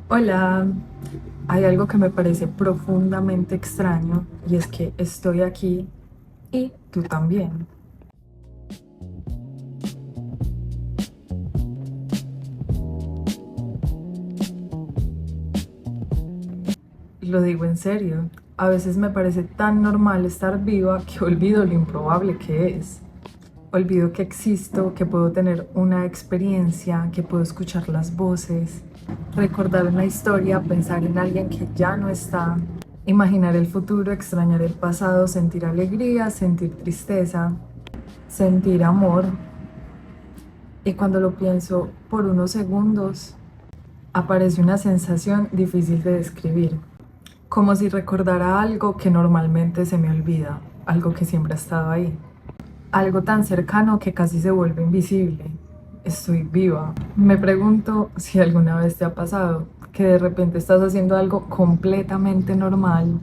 Hola, hay algo que me parece profundamente extraño y es que estoy aquí y tú también. Lo digo en serio, a veces me parece tan normal estar viva que olvido lo improbable que es. Olvido que existo, que puedo tener una experiencia, que puedo escuchar las voces, recordar una historia, pensar en alguien que ya no está, imaginar el futuro, extrañar el pasado, sentir alegría, sentir tristeza, sentir amor. Y cuando lo pienso por unos segundos, aparece una sensación difícil de describir, como si recordara algo que normalmente se me olvida, algo que siempre ha estado ahí, algo tan cercano que casi se vuelve invisible. Estoy viva. Me pregunto si alguna vez te ha pasado que de repente estás haciendo algo completamente normal,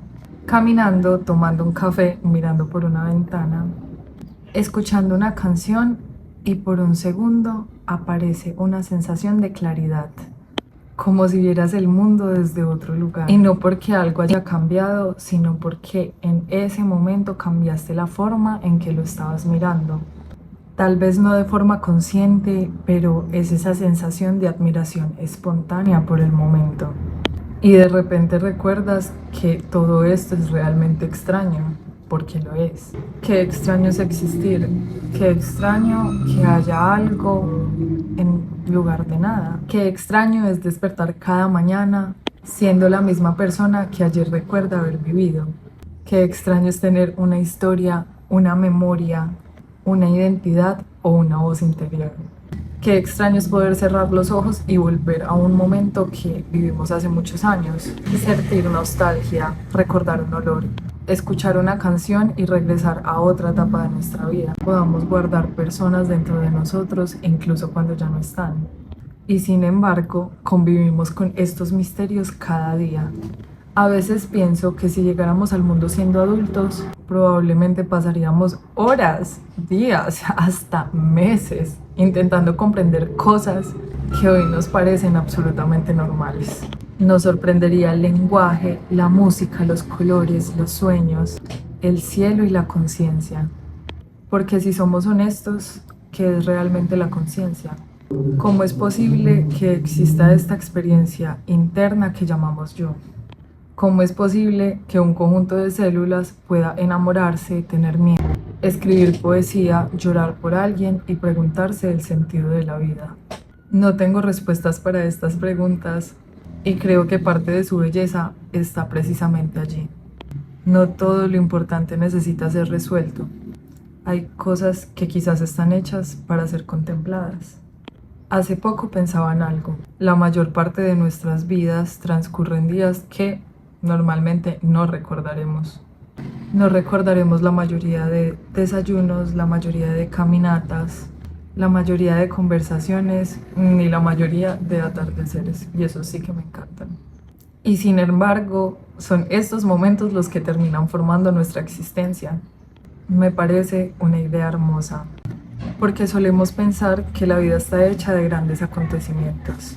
caminando, tomando un café, mirando por una ventana, escuchando una canción y por un segundo aparece una sensación de claridad, como si vieras el mundo desde otro lugar. Y no porque algo haya cambiado, sino porque en ese momento cambiaste la forma en que lo estabas mirando. Tal vez no de forma consciente, pero es esa sensación de admiración espontánea por el momento. Y de repente recuerdas que todo esto es realmente extraño, porque lo es. Qué extraño es existir, qué extraño que haya algo en lugar de nada. Qué extraño es despertar cada mañana siendo la misma persona que ayer recuerda haber vivido. Qué extraño es tener una historia, una memoria, una identidad o una voz interior. Qué extraño es poder cerrar los ojos y volver a un momento que vivimos hace muchos años, y sentir nostalgia, recordar un olor, escuchar una canción y regresar a otra etapa de nuestra vida. Podamos guardar personas dentro de nosotros incluso cuando ya no están. Y sin embargo, convivimos con estos misterios cada día. A veces pienso que si llegáramos al mundo siendo adultos, probablemente pasaríamos horas, días, hasta meses intentando comprender cosas que hoy nos parecen absolutamente normales. Nos sorprendería el lenguaje, la música, los colores, los sueños, el cielo y la conciencia. Porque si somos honestos, ¿qué es realmente la conciencia? ¿Cómo es posible que exista esta experiencia interna que llamamos yo? ¿Cómo es posible que un conjunto de células pueda enamorarse, tener miedo, escribir poesía, llorar por alguien y preguntarse el sentido de la vida? No tengo respuestas para estas preguntas y creo que parte de su belleza está precisamente allí. No todo lo importante necesita ser resuelto. Hay cosas que quizás están hechas para ser contempladas. Hace poco pensaba en algo. La mayor parte de nuestras vidas transcurren días que normalmente no recordaremos. No recordaremos la mayoría de desayunos, la mayoría de caminatas, la mayoría de conversaciones, ni la mayoría de atardeceres. Y eso sí que me encantan. Y sin embargo, son estos momentos los que terminan formando nuestra existencia. Me parece una idea hermosa, porque solemos pensar que la vida está hecha de grandes acontecimientos.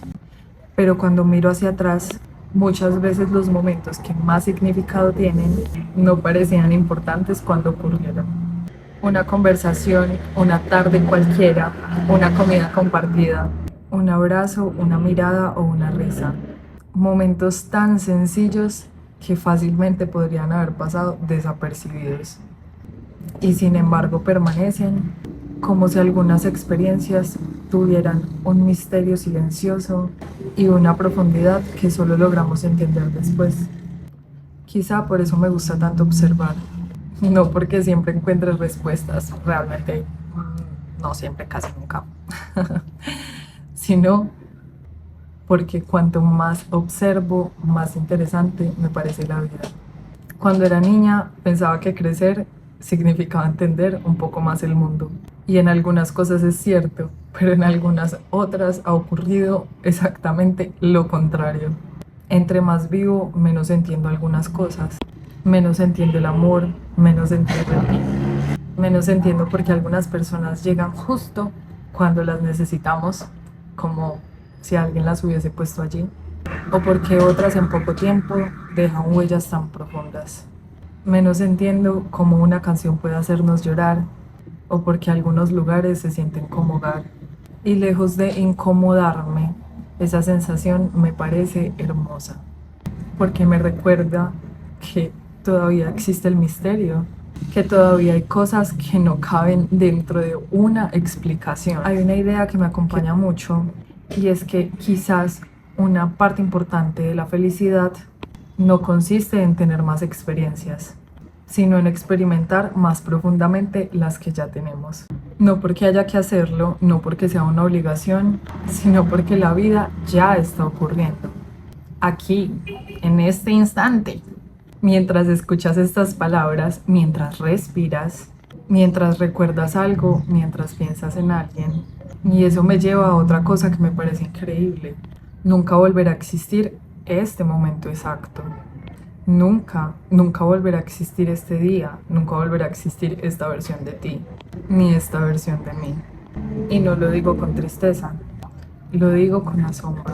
Pero cuando miro hacia atrás, muchas veces los momentos que más significado tienen no parecían importantes cuando ocurrieron. Una conversación, una tarde cualquiera, una comida compartida, un abrazo, una mirada o una risa. Momentos tan sencillos que fácilmente podrían haber pasado desapercibidos y sin embargo permanecen, como si algunas experiencias tuvieran un misterio silencioso y una profundidad que solo logramos entender después. Quizá por eso me gusta tanto observar, no porque siempre encuentre respuestas, realmente no siempre, casi nunca, sino porque cuanto más observo, más interesante me parece la vida. Cuando era niña pensaba que crecer significaba entender un poco más el mundo. Y en algunas cosas es cierto, pero en algunas otras ha ocurrido exactamente lo contrario. Entre más vivo, menos entiendo algunas cosas. Menos entiendo el amor, menos entiendo el bien. Menos entiendo por qué algunas personas llegan justo cuando las necesitamos, como si alguien las hubiese puesto allí. o porque otras en poco tiempo dejan huellas tan profundas. Menos entiendo cómo una canción puede hacernos llorar o porque algunos lugares se sienten como hogar. Y lejos de incomodarme, esa sensación me parece hermosa, porque me recuerda que todavía existe el misterio, que todavía hay cosas que no caben dentro de una explicación. Hay una idea que me acompaña mucho y es que quizás una parte importante de la felicidad no consiste en tener más experiencias, sino en experimentar más profundamente las que ya tenemos. No porque haya que hacerlo, no porque sea una obligación, sino porque la vida ya está ocurriendo. Aquí, en este instante, mientras escuchas estas palabras, mientras respiras, mientras recuerdas algo, mientras piensas en alguien. Y eso me lleva a otra cosa que me parece increíble. Nunca volverá a existir este momento exacto. Nunca, nunca volverá a existir este día, nunca volverá a existir esta versión de ti, ni esta versión de mí. Y no lo digo con tristeza, lo digo con asombro,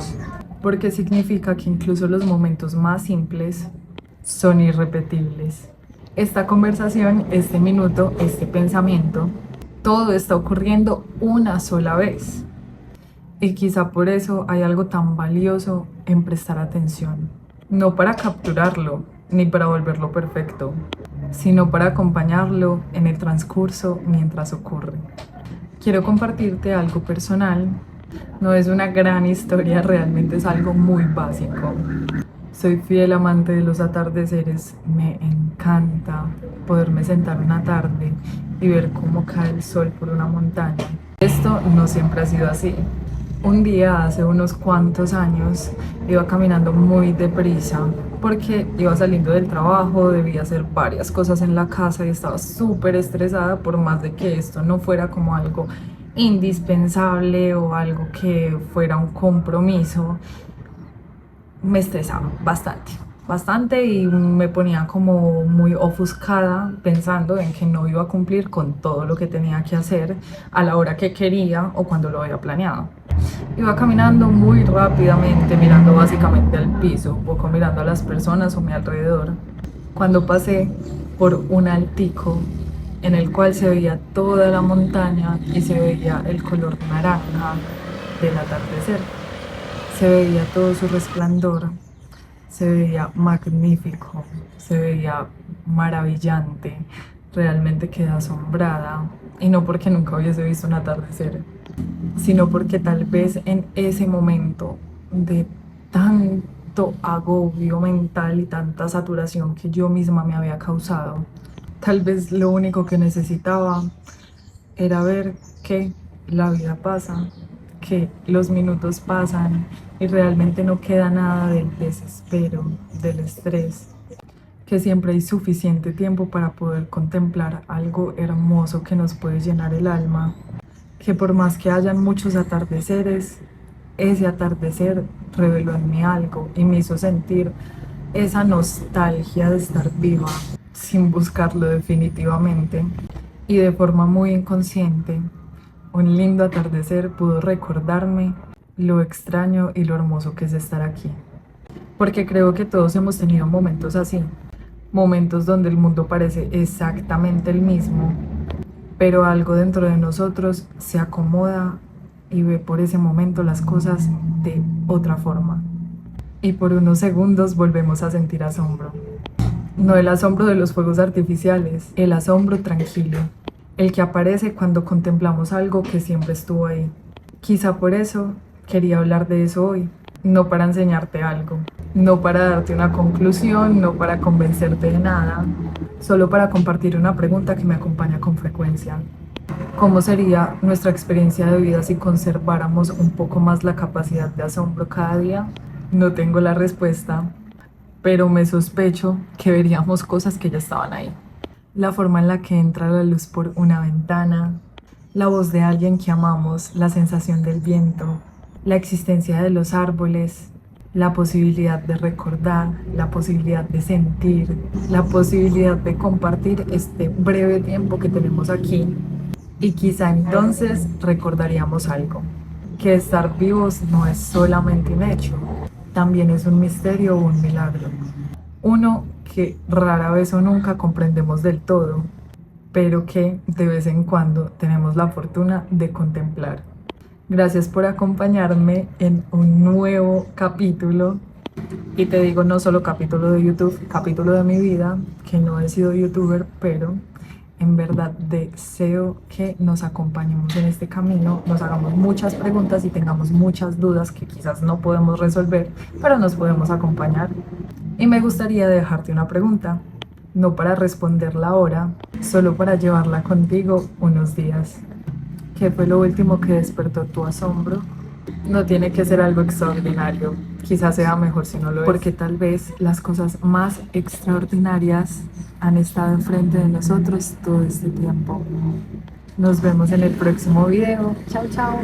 porque significa que incluso los momentos más simples son irrepetibles. Esta conversación, este minuto, este pensamiento, todo está ocurriendo una sola vez. Y quizá por eso hay algo tan valioso en prestar atención. No para capturarlo, ni para volverlo perfecto, sino para acompañarlo en el transcurso mientras ocurre. Quiero compartirte algo personal. No es una gran historia, realmente es algo muy básico. Soy fiel amante de los atardeceres, me encanta poderme sentar una tarde y ver cómo cae el sol por una montaña. Esto no siempre ha sido así. Un día, hace unos cuantos años, iba caminando muy deprisa porque iba saliendo del trabajo, debía hacer varias cosas en la casa y estaba súper estresada, por más de que esto no fuera como algo indispensable o algo que fuera un compromiso. Me estresaba bastante y me ponía como muy ofuscada pensando en que no iba a cumplir con todo lo que tenía que hacer a la hora que quería o cuando lo había planeado. Iba caminando muy rápidamente, mirando básicamente al piso, un poco mirando a las personas a mi alrededor, cuando pasé por un altico en el cual se veía toda la montaña y se veía el color naranja del atardecer. Se veía todo su resplandor, se veía magnífico, se veía maravillante. Realmente quedé asombrada, y no porque nunca hubiese visto un atardecer, sino porque tal vez en ese momento de tanto agobio mental y tanta saturación que yo misma me había causado, tal vez lo único que necesitaba era ver que la vida pasa, que los minutos pasan y realmente no queda nada del desespero, del estrés, que siempre hay suficiente tiempo para poder contemplar algo hermoso que nos puede llenar el alma, que por más que hayan muchos atardeceres, ese atardecer reveló en mí algo y me hizo sentir esa nostalgia de estar viva, sin buscarlo definitivamente, y de forma muy inconsciente. Un lindo atardecer pudo recordarme lo extraño y lo hermoso que es estar aquí. Porque creo que todos hemos tenido momentos así, momentos donde el mundo parece exactamente el mismo, pero algo dentro de nosotros se acomoda y ve por ese momento las cosas de otra forma. Y por unos segundos volvemos a sentir asombro. No el asombro de los fuegos artificiales, el asombro tranquilo, el que aparece cuando contemplamos algo que siempre estuvo ahí. Quizá por eso quería hablar de eso hoy, no para enseñarte algo, no para darte una conclusión, no para convencerte de nada, solo para compartir una pregunta que me acompaña con frecuencia. ¿Cómo sería nuestra experiencia de vida si conserváramos un poco más la capacidad de asombro cada día? No tengo la respuesta, pero me sospecho que veríamos cosas que ya estaban ahí. La forma en la que entra la luz por una ventana, la voz de alguien que amamos, la sensación del viento, la existencia de los árboles, la posibilidad de recordar, la posibilidad de sentir, la posibilidad de compartir este breve tiempo que tenemos aquí. Y quizá entonces recordaríamos algo, que estar vivos no es solamente un hecho, también es un misterio o un milagro. Uno que rara vez o nunca comprendemos del todo, pero que de vez en cuando tenemos la fortuna de contemplar. Gracias por acompañarme en un nuevo capítulo. Y te digo, no solo capítulo de YouTube, capítulo de mi vida, que no he sido youtuber, pero en verdad deseo que nos acompañemos en este camino, nos hagamos muchas preguntas y tengamos muchas dudas que quizás no podemos resolver, pero nos podemos acompañar. Y me gustaría dejarte una pregunta, no para responderla ahora, solo para llevarla contigo unos días. ¿Qué fue lo último que despertó tu asombro? No tiene que ser algo extraordinario, quizás sea mejor si no lo es, porque tal vez las cosas más extraordinarias han estado enfrente de nosotros todo este tiempo. Nos vemos en el próximo video. Chao, chao.